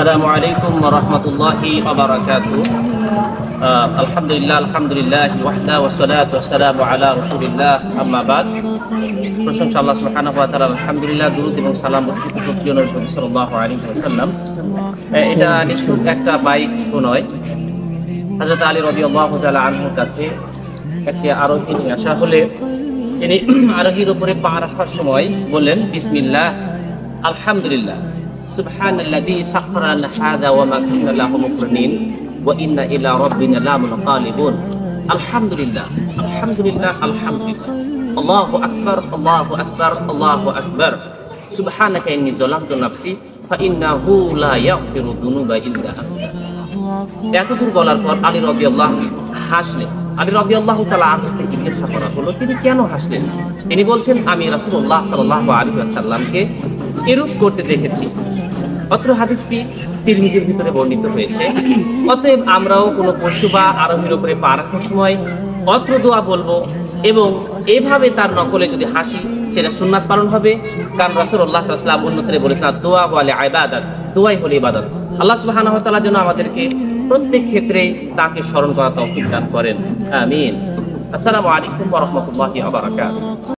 আসসালামু আলাইকুম ওয়া রাহমাতুল্লাহি ওয়া বারাকাতুহু। আলহামদুলিল্লাহ ওয়াহদা ওয়াসসালাতু ওয়াসসালামু আলা রাসূলিল্লাহ, আম্মা বাদ। প্রশংসা আল্লাহ সুবহানাহু ওয়া তাআলা। আলহামদুলিল্লাহ, দুরূদ এবং সালাম বর্ষিত হোক প্রিয় নবী সাল্লাল্লাহু আলাইহি ওয়াসাল্লাম। এটা নিশ্চয় একটা বাইক শো নয়। হযরত আলী রাদিয়াল্লাহু তাআলা আনহুর কাছে একটি আরোহী নিয়ে আসা হলে তিনি আরোহীর উপরে পা রাখার সময় বললেন, বিসমিল্লাহ, আলহামদুলিল্লাহ, সুবহানাল্লাযী সাখখারা লানা হাযা ওয়া মা কুন্না লাহু মুকরিনিন ওয়া ইন্না ইলা রাব্বিনা লামুনকালিবুন। আলহামদুলিল্লাহ, আলহামদুলিল্লাহ, আলহামদুলিল্লাহ, আল্লাহু আকবার, আল্লাহু আকবার, আল্লাহু আকবার, সুবহানাকা ইন্নী যালামতু নাফসি ফা ইন্নাহু লা ইয়াগফিরু যুনুবা ইল্লা আনতা। এতদূর বলার পর আলী রাদিয়াল্লাহু হাসলেন। আলী রাদিয়াল্লাহু তাআলা আনহুকে জিজ্ঞাসা করা হলো, তিনি কেন হাসলেন? তিনি বলছেন, আমি রাসূলুল্লাহ সাল্লাল্লাহু আলাইহি ওয়াসাল্লামকে এরূপ করতে দেখেছি। অত্র হাদিসটি তিরমিজির ভিতরে বর্ণিত হয়েছে। অতএব আমরাও কোনো পশু বা আরোহীর উপরে পা রাখার সময় অত্র দোয়া বলবো এবং এভাবে তার নকলে যদি হাসি, সেটা সুন্নাত পালন হবে। কারণ রাসূলুল্লাহ সাল্লাল্লাহু আলাইহি ওয়াসাল্লাম অন্যত্রে বলেছেন, দোয়া ওয়াল ইবাদাত, দোয়াই হলো ইবাদত। আল্লাহ সুবহানাহু ওয়া তাআলা যেন আমাদেরকে প্রত্যেক ক্ষেত্রে তাকে স্মরণ করা তৌফিক দান করেন। আমিন। আসসালামু আলাইকুম ওয়া রাহমাতুল্লাহি ওয়া বারাকাতুহু।